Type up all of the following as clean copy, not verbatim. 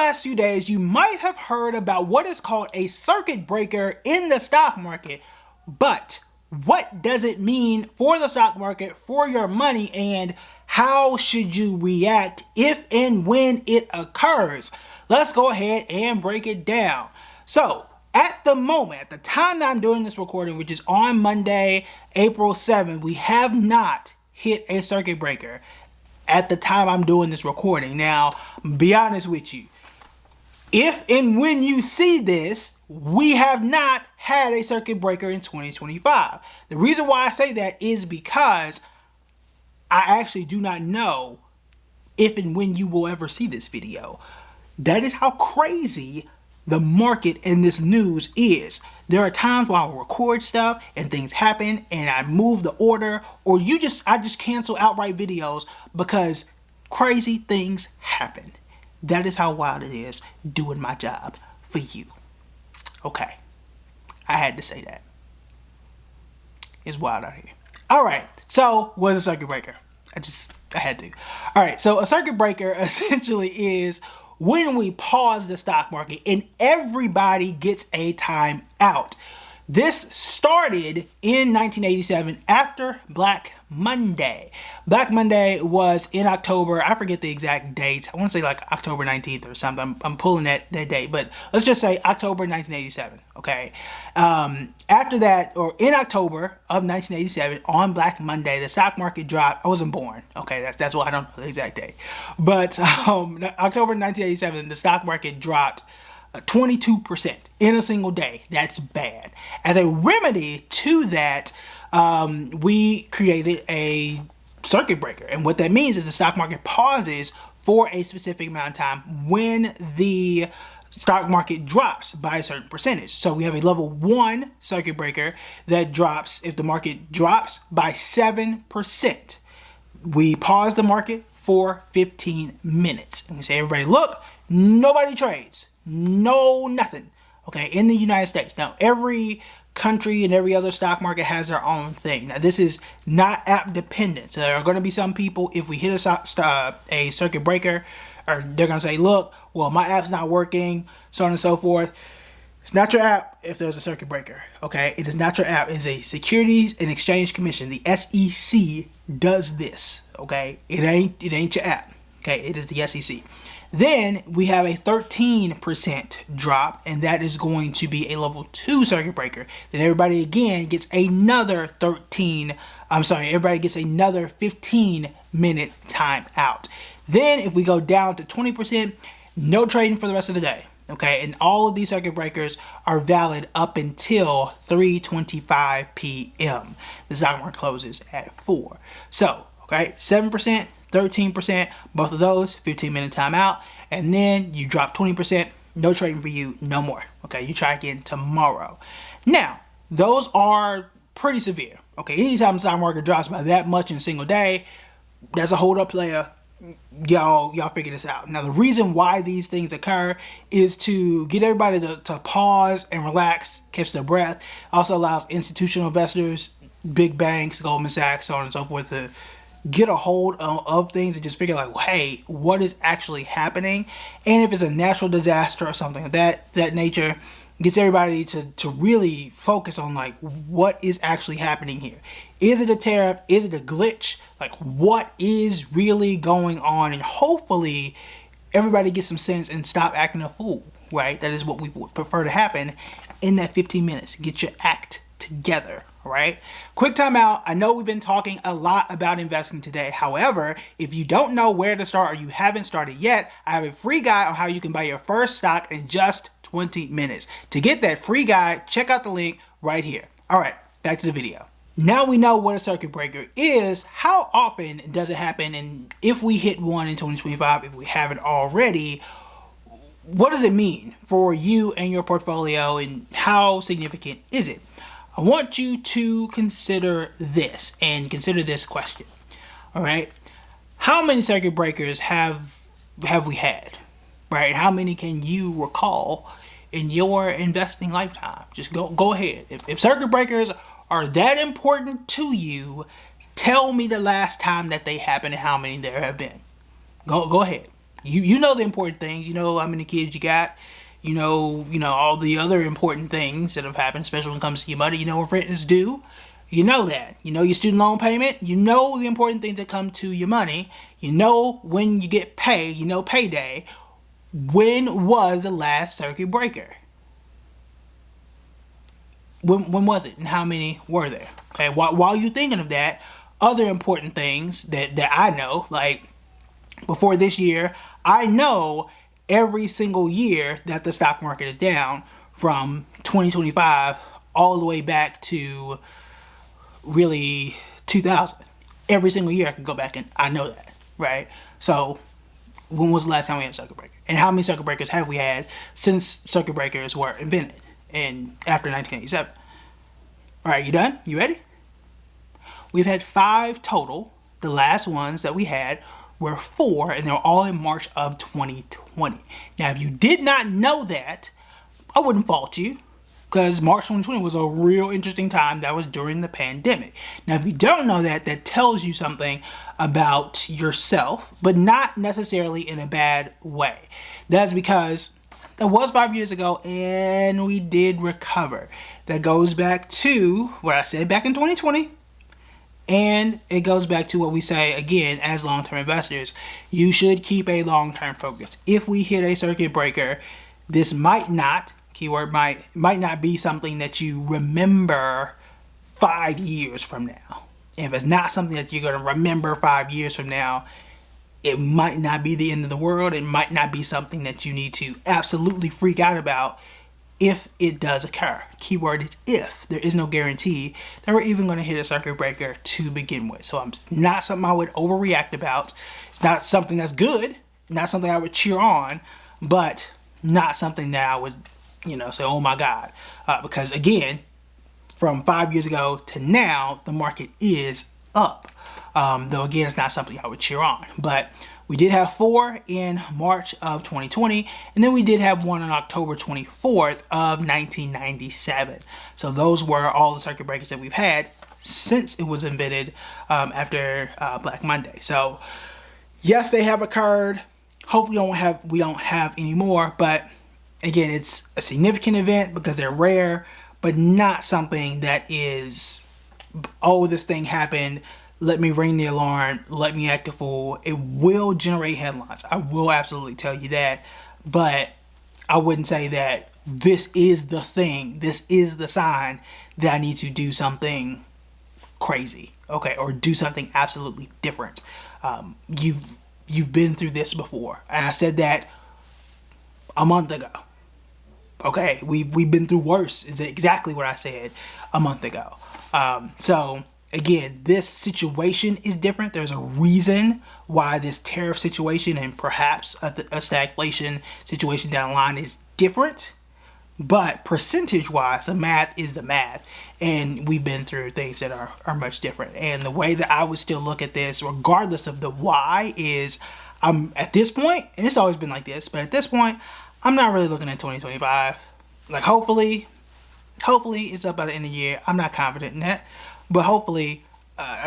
last few days, you might have heard about what is called a circuit breaker in the stock market, but what does it mean for the stock market, for your money, and how should you react if and when it occurs? Let's go ahead and break it down. So, at the moment, at the time that I'm doing this recording, which is on Monday, April 7th, we have not hit a circuit breaker at the time I'm doing this recording. Now, be honest with you, if and when you see this, we have not had a circuit breaker in 2025. The reason why I say that is because I actually do not know if and when you will ever see this video. That is how crazy the market and this news is. There are times where I'll record stuff and things happen and I move the order, or I just cancel outright videos because crazy things happen. That is how wild it is doing my job for you. Okay, I had to say that. It's wild out here. All right, so what is a circuit breaker? I had to. All right, so a circuit breaker essentially is when we pause the stock market and everybody gets a time out. This started in 1987 after Black Monday. Black Monday was in October. I forget the exact date. I want to say like October 19th or something. I'm pulling that date, but let's just say October 1987. Okay. After that, or in October of 1987, on Black Monday, the stock market dropped. I wasn't born. Okay, that's why I don't know the exact date. But October 1987, the stock market dropped 22% in a single day. That's bad. As a remedy to that, we created a circuit breaker. And what that means is the stock market pauses for a specific amount of time when the stock market drops by a certain percentage. So we have a level 1 circuit breaker that drops if the market drops by 7%. We pause the market for 15 minutes. And we say, everybody, look, nobody trades. No, nothing. Okay, in the United States. Now, every country and every other stock market has their own thing. Now, this is not app dependent. So there are going to be some people, if we hit a circuit breaker, or they're going to say, look, well, my app's not working, so on and so forth. It's not your app if there's a circuit breaker. Okay, it is not your app. It's a Securities and Exchange Commission. The SEC does this. Okay, it ain't your app. Okay, it is the SEC. Then we have a 13% drop, and that is going to be a level 2 circuit breaker. Then everybody again gets another everybody gets another 15-minute time out. Then if we go down to 20%, no trading for the rest of the day. Okay, and all of these circuit breakers are valid up until 3:25 p.m. The stock market closes at 4. So, okay, 7%. 13%, both of those, 15-minute timeout, and then you drop 20%, no trading for you, no more. Okay, you try again tomorrow. Now, those are pretty severe. Okay, anytime the stock market drops by that much in a single day, that's a hold up player. Y'all figure this out. Now, the reason why these things occur is to get everybody to pause and relax, catch their breath. Also allows institutional investors, big banks, Goldman Sachs, so on and so forth, to get a hold of things and just figure like, hey, what is actually happening? And if it's a natural disaster or something of that nature, gets everybody to really focus on like, what is actually happening here? Is it a tariff? Is it a glitch? Like, what is really going on? And hopefully everybody gets some sense and stop acting a fool, right? That is what we would prefer to happen in that 15 minutes. Get your act together. Right? Quick time out. I know we've been talking a lot about investing today. However, if you don't know where to start or you haven't started yet, I have a free guide on how you can buy your first stock in just 20 minutes. To get that free guide, check out the link right here. All right, back to the video. Now we know what a circuit breaker is. How often does it happen? And if we hit one in 2025, if we haven't already, what does it mean for you and your portfolio, and how significant is it? I want you to consider this and consider this question. All right. How many circuit breakers have we had? Right? How many can you recall in your investing lifetime? Just go ahead. If circuit breakers are that important to you, tell me the last time that they happened and how many there have been. Go ahead. You know the important things. You know how many kids you got. You know all the other important things that have happened, especially when it comes to your money. You know when rent is due. You know that. You know your student loan payment. You know the important things that come to your money. You know when you get paid. You know payday. When was the last circuit breaker? When was it, and how many were there? Okay, while you're thinking of that, other important things that I know, like before this year, I know every single year that the stock market is down from 2025 all the way back to really 2000. Every single year I can go back and I know that, right? So when was the last time we had a circuit breaker? And how many circuit breakers have we had since circuit breakers were invented after 1987? All right, you done? You ready? We've had 5 total. The last ones that we had were 4, and they're all in March of 2020. Now, if you did not know that, I wouldn't fault you, because March 2020 was a real interesting time. That was during the pandemic. Now, if you don't know that, that tells you something about yourself, but not necessarily in a bad way. That's because that was 5 years ago, and we did recover. That goes back to what I said back in 2020. And it goes back to what we say, again, as long-term investors. You should keep a long-term focus. If we hit a circuit breaker, this might not, keyword might not be something that you remember 5 years from now. If it's not something that you're going to remember 5 years from now, it might not be the end of the world. It might not be something that you need to absolutely freak out about if it does occur. Keyword is if. There is no guarantee that we're even going to hit a circuit breaker to begin with. So it's not something I would overreact about. It's not something that's good. Not something I would cheer on, but not something that I would, say, oh my God. Because again, from 5 years ago to now, the market is up. Though again, it's not something I would cheer on. But we did have 4 in March of 2020, and then we did have 1 on October 24th of 1997. So those were all the circuit breakers that we've had since it was invented after Black Monday. So yes, they have occurred. Hopefully we don't have any more, but again, it's a significant event because they're rare, but not something that is, oh, this thing happened, let me ring the alarm, let me act a fool. It will generate headlines. I will absolutely tell you that. But I wouldn't say that this is the thing, this is the sign that I need to do something crazy, okay, or do something absolutely different. You've been through this before. And I said that a month ago. Okay, we've been through worse, is exactly what I said a month ago. So again, this situation is different. There's a reason why this tariff situation and perhaps a stagflation situation down the line is different. But percentage-wise, the math is the math. And we've been through things that are much different. And the way that I would still look at this, regardless of the why, is I'm at this point, and it's always been like this, but at this point, I'm not really looking at 2025. Like, hopefully it's up by the end of the year. I'm not confident in that. But hopefully,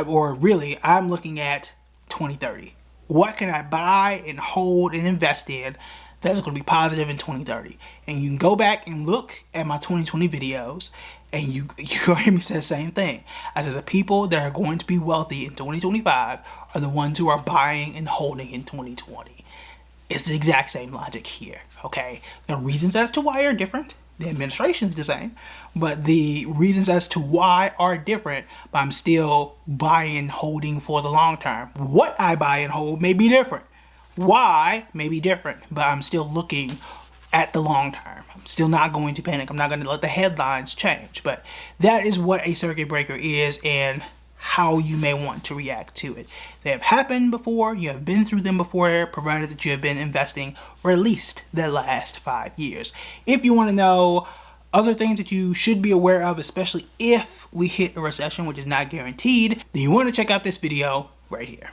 or really, I'm looking at 2030. What can I buy and hold and invest in that's going to be positive in 2030? And you can go back and look at my 2020 videos, and you go hear me say the same thing. I said the people that are going to be wealthy in 2025 are the ones who are buying and holding in 2020. It's the exact same logic here, okay? The reasons as to why are different. The administration is the same, but the reasons as to why are different, but I'm still buying and holding for the long term. What I buy and hold may be different. Why may be different, but I'm still looking at the long term. I'm still not going to panic. I'm not going to let the headlines change, but that is what a circuit breaker is and how you may want to react to it. They have happened before, you have been through them before, provided that you have been investing for at least the last 5 years. If you want to know other things that you should be aware of, especially if we hit a recession, which is not guaranteed, then you want to check out this video right here.